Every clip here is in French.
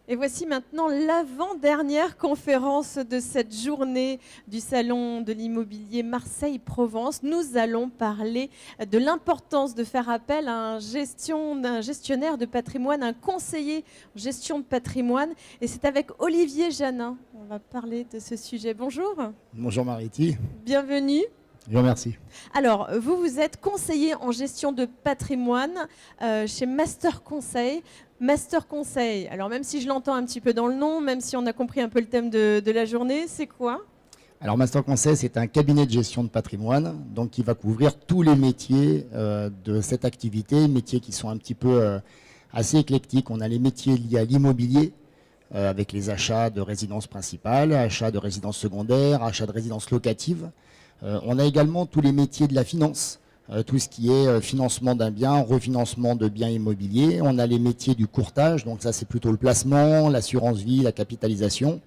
Et voici maintenant l'avant-dernière conférence de cette journée du Salon de l'immobilier Marseille-Provence. Nous allons parler de l'importance de faire appel à un gestionnaire de patrimoine, un conseiller en gestion de patrimoine. Et c'est avec Olivier Janin. On va parler de ce sujet. Bonjour. Bonjour Mariti. Bienvenue. Je vous remercie. Alors, vous êtes conseiller en gestion de patrimoine chez Master Conseil. Master Conseil, alors même si je l'entends un petit peu dans le nom, même si on a compris un peu le thème de la journée, c'est quoi? Alors Master Conseil, c'est un cabinet de gestion de patrimoine, donc qui va couvrir tous les métiers de cette activité, métiers qui sont un petit peu assez éclectiques. On a les métiers liés à l'immobilier, avec les achats de résidences principales, achats de résidences secondaires, achats de résidences locatives. On a également tous les métiers de la finance, tout ce qui est financement d'un bien, refinancement de biens immobiliers. On a les métiers du courtage, donc ça c'est plutôt le placement, l'assurance vie, la capitalisation.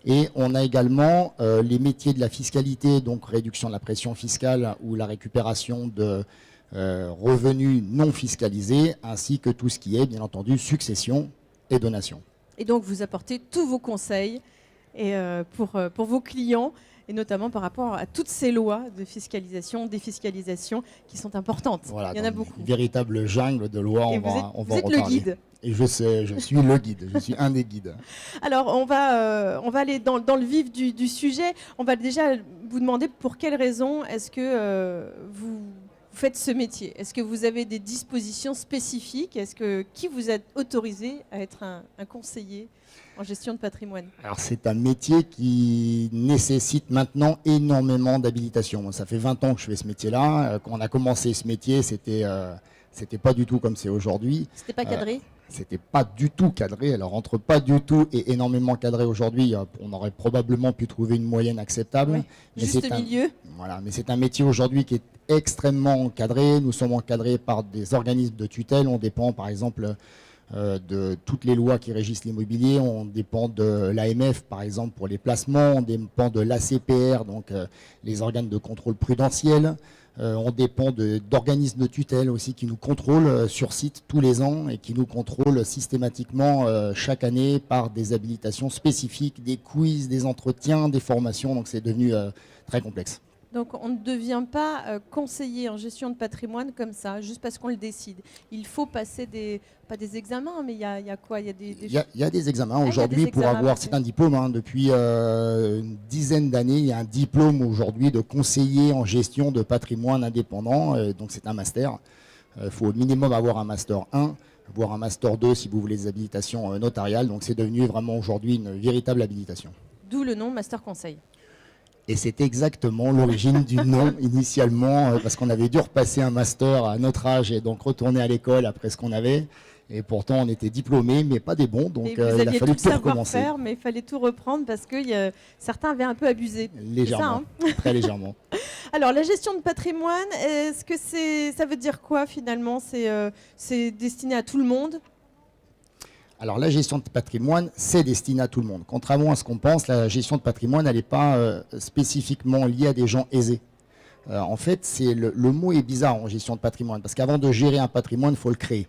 Et on a également les métiers de la fiscalité, donc réduction de la pression fiscale ou la récupération de revenus non fiscalisés, ainsi que tout ce qui est bien entendu succession et donation. Et donc vous apportez tous vos conseils et, pour vos clients, et notamment par rapport à toutes ces lois de fiscalisation, défiscalisation qui sont importantes. Voilà, il y en a beaucoup. Une véritable jungle de lois, et on va en vous êtes le reparler. guide. Et je sais, je suis le guide, je suis un des guides. Alors on va aller dans le vif du sujet. On va déjà vous demander pour quelles raisons est-ce que vous faites ce métier. Est-ce que vous avez des dispositions spécifiques? Qui vous a autorisé à être un conseiller en gestion de patrimoine? Alors c'est un métier qui nécessite maintenant énormément d'habilitation. Moi, ça fait 20 ans que je fais ce métier-là. Quand on a commencé ce métier, c'était pas du tout comme c'est aujourd'hui. C'était pas cadré? C'était pas du tout cadré. Alors entre pas du tout et énormément cadré aujourd'hui, on aurait probablement pu trouver une moyenne acceptable. Oui, mais juste milieu. Voilà, mais c'est un métier aujourd'hui qui est extrêmement encadré. Nous sommes encadrés par des organismes de tutelle. On dépend par exemple de toutes les lois qui régissent l'immobilier. On dépend de l'AMF, par exemple, pour les placements. On dépend de l'ACPR, donc les organes de contrôle prudentiel. On dépend d'organismes de tutelle aussi qui nous contrôlent sur site tous les ans et qui nous contrôlent systématiquement chaque année par des habilitations spécifiques, des quiz, des entretiens, des formations. Donc c'est devenu très complexe. Donc on ne devient pas conseiller en gestion de patrimoine comme ça, juste parce qu'on le décide. Il faut passer pas des examens, mais il y a quoi? Il y a des examens aujourd'hui pour avoir, c'est un diplôme, hein, depuis une dizaine d'années, il y a un diplôme aujourd'hui de conseiller en gestion de patrimoine indépendant, donc c'est un master. Il faut au minimum avoir un master 1, voire un master 2 si vous voulez des habilitations notariales, donc c'est devenu vraiment aujourd'hui une véritable habilitation. D'où le nom Master Conseil. Et c'est exactement l'origine du nom initialement, parce qu'on avait dû repasser un master à notre âge et donc retourner à l'école après ce qu'on avait. Et pourtant, on était diplômés, mais pas des bons, donc il a fallu tout recommencer. Mais il fallait tout reprendre parce que certains avaient un peu abusé. Légèrement, ça, hein. Très légèrement. Alors, la gestion de patrimoine, est-ce que ça veut dire quoi finalement? C'est destiné à tout le monde? Alors la gestion de patrimoine, c'est destiné à tout le monde. Contrairement à ce qu'on pense, la gestion de patrimoine, elle n'est pas spécifiquement liée à des gens aisés. En fait, le mot est bizarre en gestion de patrimoine, parce qu'avant de gérer un patrimoine, il faut le créer.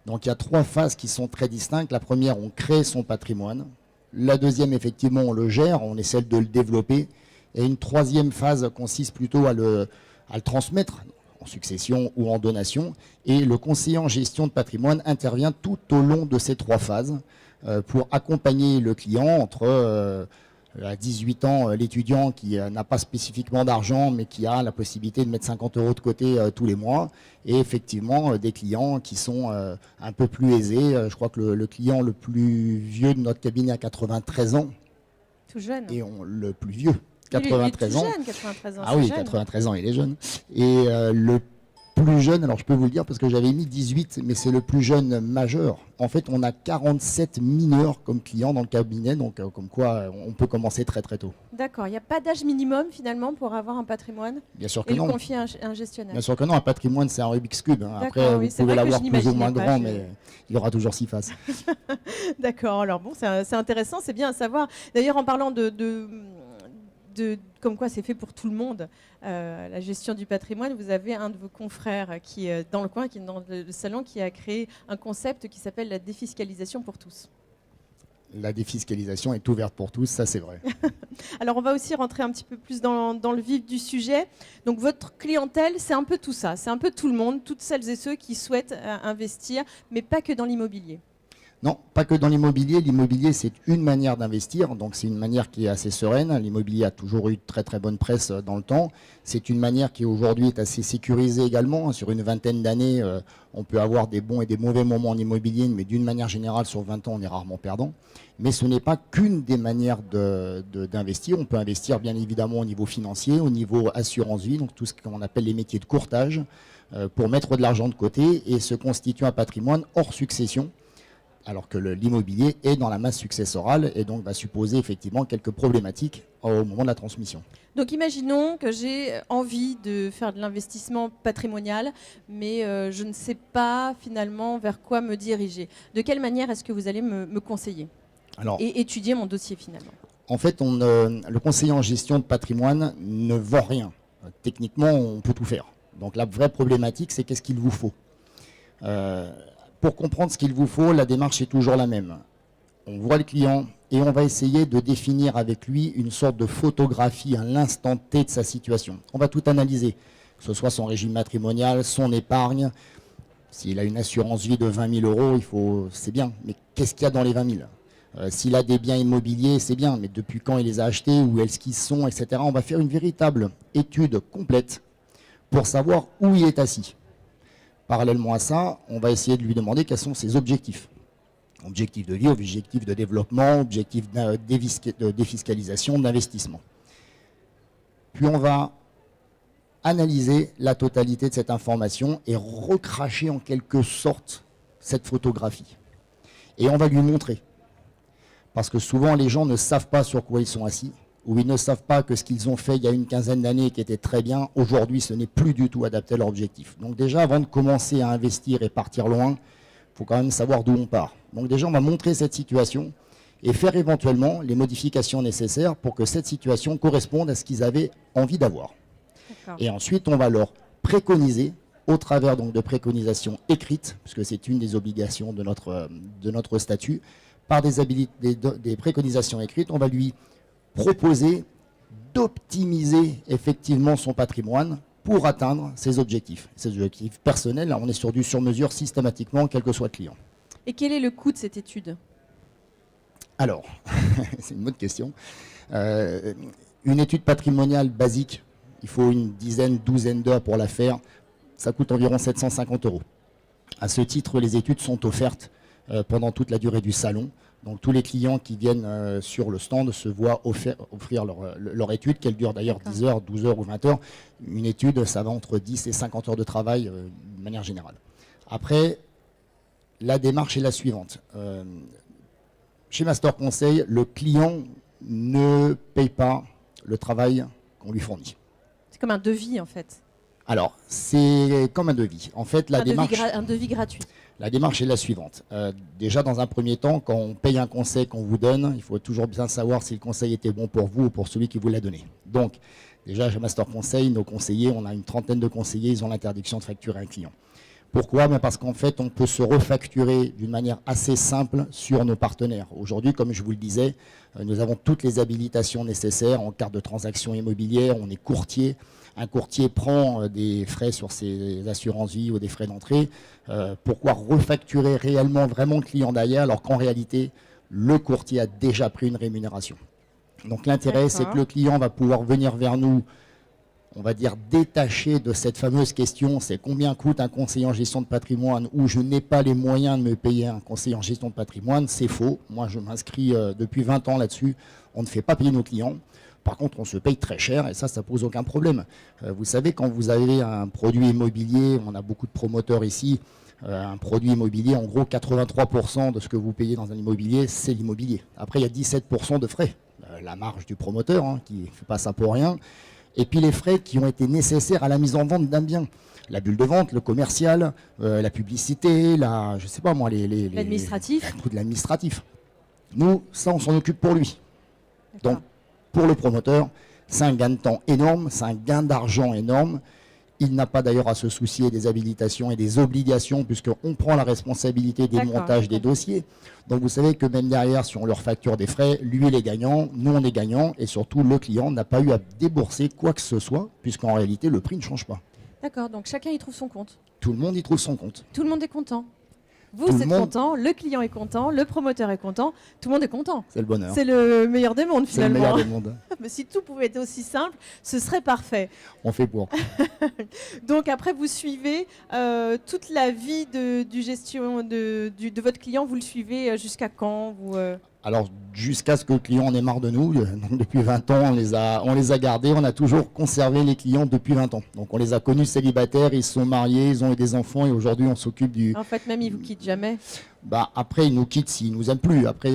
Donc il y a 3 phases qui sont très distinctes. La première, on crée son patrimoine. La deuxième, effectivement, on le gère, on essaie de le développer. Et une 3e phase consiste plutôt à le transmettre en succession ou en donation. Et le conseiller en gestion de patrimoine intervient tout au long de ces 3 phases pour accompagner le client entre à 18 ans, l'étudiant qui n'a pas spécifiquement d'argent mais qui a la possibilité de mettre 50 € de côté tous les mois, et effectivement des clients qui sont un peu plus aisés. Je crois que le client le plus vieux de notre cabinet a 93 ans. Tout jeune. Et le plus vieux. 93 ans. Jeune, 93 ans. Ah oui, jeune. 93 ans, il est jeune. Et le plus jeune, alors je peux vous le dire parce que j'avais mis 18, mais c'est le plus jeune majeur. En fait, on a 47 mineurs comme clients dans le cabinet, donc comme quoi on peut commencer très très tôt. D'accord, il n'y a pas d'âge minimum finalement pour avoir un patrimoine? Bien sûr que non. Et le confier à un gestionnaire? Bien sûr que non, un patrimoine c'est un Rubik's Cube. Hein. Après, oui, vous pouvez l'avoir plus ou moins grand, je... mais il y aura toujours 6 faces. D'accord, alors bon, c'est intéressant, c'est bien à savoir. D'ailleurs, en parlant comme quoi c'est fait pour tout le monde, la gestion du patrimoine, vous avez un de vos confrères qui est dans le coin, qui est dans le salon, qui a créé un concept qui s'appelle la défiscalisation pour tous. La défiscalisation est ouverte pour tous, ça c'est vrai. Alors, on va aussi rentrer un petit peu plus dans le vif du sujet. Donc, votre clientèle, c'est un peu tout ça. C'est un peu tout le monde, toutes celles et ceux qui souhaitent investir, mais pas que dans l'immobilier. Non, pas que dans l'immobilier. L'immobilier, c'est une manière d'investir, donc c'est une manière qui est assez sereine. L'immobilier a toujours eu de très très bonne presse dans le temps. C'est une manière qui aujourd'hui est assez sécurisée également. Sur une vingtaine d'années, on peut avoir des bons et des mauvais moments en immobilier, mais d'une manière générale, sur 20 ans, on est rarement perdant. Mais ce n'est pas qu'une des manières d'investir. On peut investir bien évidemment au niveau financier, au niveau assurance vie, donc tout ce qu'on appelle les métiers de courtage, pour mettre de l'argent de côté et se constituer un patrimoine hors succession. Alors que l'immobilier est dans la masse successorale et donc va supposer effectivement quelques problématiques au moment de la transmission. Donc imaginons que j'ai envie de faire de l'investissement patrimonial, mais je ne sais pas finalement vers quoi me diriger. De quelle manière est-ce que vous allez me conseiller et étudier mon dossier finalement? En fait, le conseiller en gestion de patrimoine ne vend rien. Techniquement, on peut tout faire. Donc la vraie problématique, c'est qu'est-ce qu'il vous faut. Pour comprendre ce qu'il vous faut, la démarche est toujours la même. On voit le client et on va essayer de définir avec lui une sorte de photographie à l'instant T de sa situation. On va tout analyser, que ce soit son régime matrimonial, son épargne. S'il a une assurance vie de 20 000 euros, c'est bien. Mais qu'est-ce qu'il y a dans les 20 000 ? S'il a des biens immobiliers, c'est bien. Mais depuis quand il les a achetés, où est-ce qu'ils sont, etc. On va faire une véritable étude complète pour savoir où il est assis. Parallèlement à ça, on va essayer de lui demander quels sont ses objectifs. Objectifs de vie, objectifs de développement, objectifs de défiscalisation, d'investissement. Puis on va analyser la totalité de cette information et recracher en quelque sorte cette photographie. Et on va lui montrer. Parce que souvent les gens ne savent pas sur quoi ils sont assis, ou ils ne savent pas que ce qu'ils ont fait il y a une quinzaine d'années qui était très bien, aujourd'hui ce n'est plus du tout adapté à leur objectif. Donc déjà, avant de commencer à investir et partir loin, il faut quand même savoir d'où on part. Donc déjà, on va montrer cette situation et faire éventuellement les modifications nécessaires pour que cette situation corresponde à ce qu'ils avaient envie d'avoir. Et ensuite, on va leur préconiser, au travers donc de préconisations écrites, puisque c'est une des obligations de notre statut, par des préconisations écrites, on va lui proposer d'optimiser effectivement son patrimoine pour atteindre ses objectifs. Ces objectifs personnels, là, on est sur du sur-mesure systématiquement, quel que soit le client. Et quel est le coût de cette étude? Alors, c'est une bonne question. Une étude patrimoniale basique, il faut une douzaine d'heures pour la faire. Ça coûte environ 750 €. À ce titre, les études sont offertes pendant toute la durée du salon. Donc tous les clients qui viennent sur le stand se voient offrir leur étude, qu'elle dure d'ailleurs 10 heures, 12 heures ou 20 heures. Une étude, ça va entre 10 et 50 heures de travail de manière générale. Après, la démarche est la suivante. Chez Master Conseil, le client ne paye pas le travail qu'on lui fournit. C'est comme un devis en fait. Alors, c'est comme un devis. En fait, un devis gratuit. La démarche est la suivante. Déjà, dans un premier temps, quand on paye un conseil qu'on vous donne, il faut toujours bien savoir si le conseil était bon pour vous ou pour celui qui vous l'a donné. Donc, déjà, chez Master Conseil, nos conseillers, on a une trentaine de conseillers, ils ont l'interdiction de facturer un client. Pourquoi? Parce qu'en fait, on peut se refacturer d'une manière assez simple sur nos partenaires. Aujourd'hui, comme je vous le disais, nous avons toutes les habilitations nécessaires en carte de transaction immobilière, on est courtier. Un courtier prend des frais sur ses assurances vie ou des frais d'entrée. Pourquoi refacturer réellement vraiment le client derrière alors qu'en réalité, le courtier a déjà pris une rémunération. Donc l'intérêt, c'est que le client va pouvoir venir vers nous, on va dire détaché de cette fameuse question, c'est combien coûte un conseiller en gestion de patrimoine où je n'ai pas les moyens de me payer un conseiller en gestion de patrimoine. C'est faux. Moi, je m'inscris depuis 20 ans là-dessus. On ne fait pas payer nos clients. Par contre, on se paye très cher et ça pose aucun problème. Vous savez, quand vous avez un produit immobilier, on a beaucoup de promoteurs ici, un produit immobilier, en gros, 83% de ce que vous payez dans un immobilier, c'est l'immobilier. Après, il y a 17% de frais. La marge du promoteur, hein, qui ne fait pas ça pour rien. Et puis les frais qui ont été nécessaires à la mise en vente d'un bien. La bulle de vente, le commercial, la publicité, je sais pas moi, l'administratif. Le coût de l'administratif. Nous, ça, on s'en occupe pour lui. Donc, pour le promoteur, c'est un gain de temps énorme, c'est un gain d'argent énorme Il n'a pas d'ailleurs à se soucier des habilitations et des obligations puisqu'on prend la responsabilité des montages des dossiers. Donc vous savez que même derrière, si on leur facture des frais, lui il est gagnant, nous on est gagnant et surtout le client n'a pas eu à débourser quoi que ce soit puisqu'en réalité le prix ne change pas. D'accord, donc chacun y trouve son compte. Tout le monde y trouve son compte. Tout le monde est content. Vous êtes content, le client est content, le promoteur est content, tout le monde est content. C'est le bonheur. C'est le meilleur des mondes finalement. C'est le meilleur des mondes. Mais si tout pouvait être aussi simple, ce serait parfait. On fait pour. Donc après, vous suivez toute la vie de votre client, vous le suivez jusqu'à quand Alors, jusqu'à ce que le client en ait marre de nous. Donc, depuis 20 ans, on les a gardés. On a toujours conservé les clients depuis 20 ans. Donc, on les a connus célibataires, ils se sont mariés, ils ont eu des enfants et aujourd'hui, on s'occupe du... En fait, même ils vous quittent jamais. Après, ils nous quittent s'ils nous aiment plus. Après,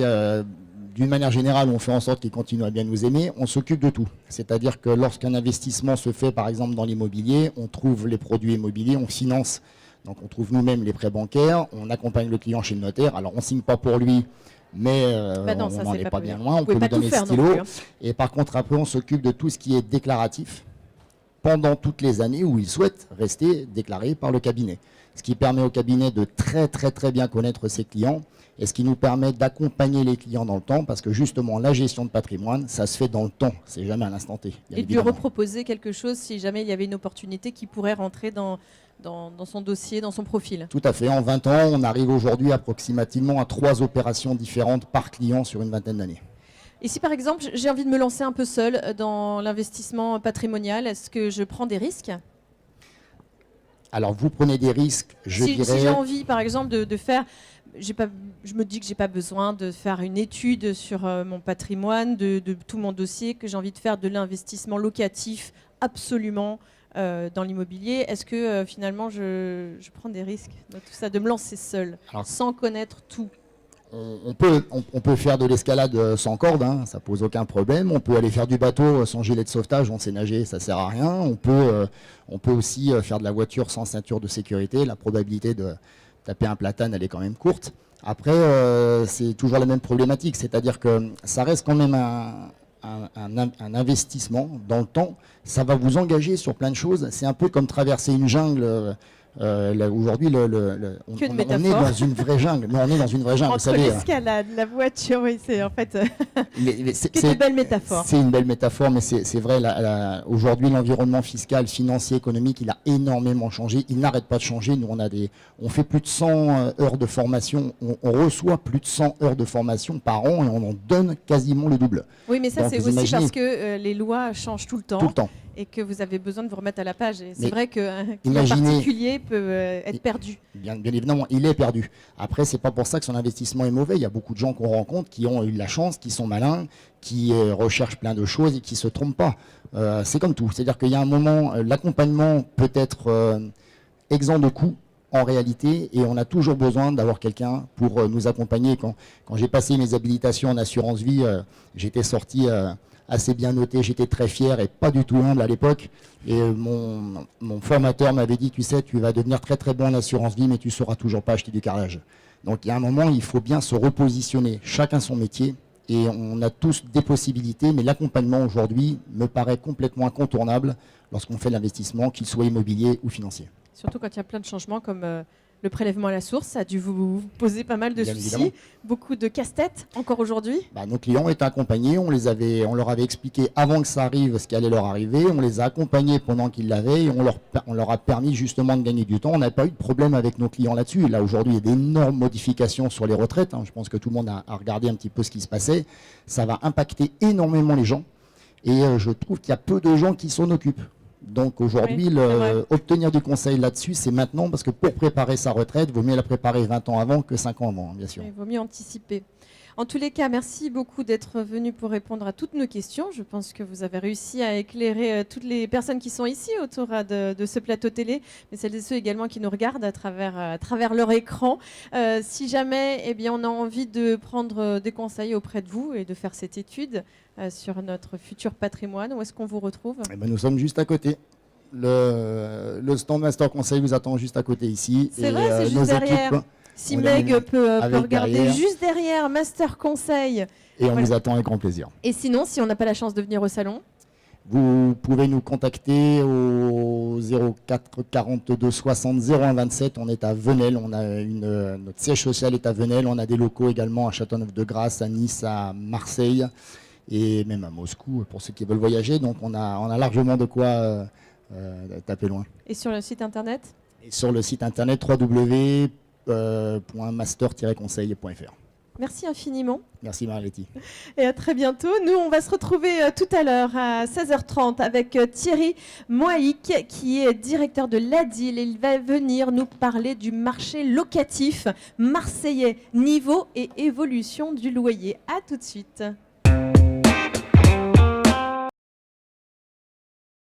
d'une manière générale, on fait en sorte qu'ils continuent à bien nous aimer. On s'occupe de tout. C'est-à-dire que lorsqu'un investissement se fait, par exemple, dans l'immobilier, on trouve les produits immobiliers, on finance. Donc, on trouve nous-mêmes les prêts bancaires, on accompagne le client chez le notaire. Alors, on ne signe pas pour lui, mais non, on n'en est pas bien loin, on peut lui donner le stylo. Plus, hein. Et par contre, après, on s'occupe de tout ce qui est déclaratif pendant toutes les années où il souhaite rester déclaré par le cabinet. Ce qui permet au cabinet de très très très bien connaître ses clients et ce qui nous permet d'accompagner les clients dans le temps parce que justement, la gestion de patrimoine, ça se fait dans le temps, c'est jamais à l'instant T. Et de lui reproposer quelque chose si jamais il y avait une opportunité qui pourrait rentrer dans son dossier, dans son profil. Tout à fait. En 20 ans, on arrive aujourd'hui approximativement à 3 opérations différentes par client sur une vingtaine d'années. Et si par exemple, j'ai envie de me lancer un peu seul dans l'investissement patrimonial, est-ce que je prends des risques ? Alors, vous prenez des risques, je dirais... Si j'ai envie, par exemple, de faire... je me dis que je n'ai pas besoin de faire une étude sur mon patrimoine, de tout mon dossier, que j'ai envie de faire de l'investissement locatif absolument dans l'immobilier. Est-ce que finalement je prends des risques dans tout ça, de me lancer seul, sans connaître tout ? On peut faire de l'escalade sans corde, hein, ça pose aucun problème. On peut aller faire du bateau sans gilet de sauvetage, on sait nager, ça sert à rien. On peut aussi faire de la voiture sans ceinture de sécurité. La probabilité de taper un platane, elle est quand même courte. Après, c'est toujours la même problématique, c'est-à-dire que ça reste quand même un investissement dans le temps. Ça va vous engager sur plein de choses. C'est un peu comme traverser une jungle. Aujourd'hui, on est dans une vraie jungle. Non, on est dans une vraie jungle. Entre l'escalade, la voiture, oui, c'est en fait c'est une belle métaphore. C'est une belle métaphore, mais c'est vrai. Aujourd'hui, l'environnement fiscal, financier, économique, il a énormément changé. Il n'arrête pas de changer. Nous, on fait plus de 100 heures de formation. On reçoit plus de 100 heures de formation par an et on en donne quasiment le double. Oui, mais ça, c'est aussi parce que les lois changent tout le temps. Tout le temps. Et que vous avez besoin de vous remettre à la page. C'est vrai qu'un particulier peut être perdu. Bien évidemment, il est perdu. Après, c'est pas pour ça que son investissement est mauvais. Il y a beaucoup de gens qu'on rencontre qui ont eu de la chance, qui sont malins, qui recherchent plein de choses et qui se trompent pas. C'est comme tout. C'est-à-dire qu'il y a un moment, l'accompagnement peut être exempt de coûts en réalité, et on a toujours besoin d'avoir quelqu'un pour nous accompagner. Quand j'ai passé mes habilitations en assurance vie, j'étais sorti assez bien noté, j'étais très fier et pas du tout humble à l'époque. Et mon formateur m'avait dit, tu sais, tu vas devenir très très bon en assurance vie, mais tu ne sauras toujours pas acheter du carrelage. Donc il y a un moment, il faut bien se repositionner, chacun son métier, et on a tous des possibilités, mais l'accompagnement aujourd'hui me paraît complètement incontournable lorsqu'on fait l'investissement, qu'il soit immobilier ou financier. Surtout quand il y a plein de changements comme le prélèvement à la source, ça a dû vous poser pas mal de soucis, évidemment. Beaucoup de casse-tête encore aujourd'hui. Nos clients étaient accompagnés, on leur avait expliqué avant que ça arrive ce qui allait leur arriver, on les a accompagnés pendant qu'ils l'avaient et on leur a permis justement de gagner du temps. On n'a pas eu de problème avec nos clients là-dessus. Là aujourd'hui, il y a d'énormes modifications sur les retraites. Je pense que tout le monde a regardé un petit peu ce qui se passait. Ça va impacter énormément les gens et je trouve qu'il y a peu de gens qui s'en occupent. Donc aujourd'hui, obtenir du conseil là-dessus, c'est maintenant, parce que pour préparer sa retraite, il vaut mieux la préparer 20 ans avant que 5 ans avant, bien sûr. Il vaut mieux anticiper. En tous les cas, merci beaucoup d'être venu pour répondre à toutes nos questions. Je pense que vous avez réussi à éclairer toutes les personnes qui sont ici autour de ce plateau télé, mais celles et ceux également qui nous regardent à travers leur écran. Si jamais on a envie de prendre des conseils auprès de vous et de faire cette étude sur notre futur patrimoine, où est-ce qu'on vous retrouve ? Nous sommes juste à côté. Le stand Master Conseil vous attend juste à côté ici. C'est vrai, c'est juste derrière. Si Meg peut regarder juste derrière Master Conseil. Et on vous attend avec grand plaisir. Et sinon, si on n'a pas la chance de venir au salon ? Vous pouvez nous contacter au 04 42 60 01 27. On est à Venelle. Notre siège social est à Venelle. On a des locaux également à Châteauneuf-de-Grâce, à Nice, à Marseille et même à Moscou pour ceux qui veulent voyager. Donc on a largement de quoi taper loin. Et sur le site internet? Et sur le site internet www.master-conseil.fr. Merci infiniment. Merci Marie-Letty. Et à très bientôt. Nous, on va se retrouver tout à l'heure à 16h30 avec Thierry Moaïc, qui est directeur de l'ADIL. Il va venir nous parler du marché locatif marseillais, niveau et évolution du loyer. À tout de suite.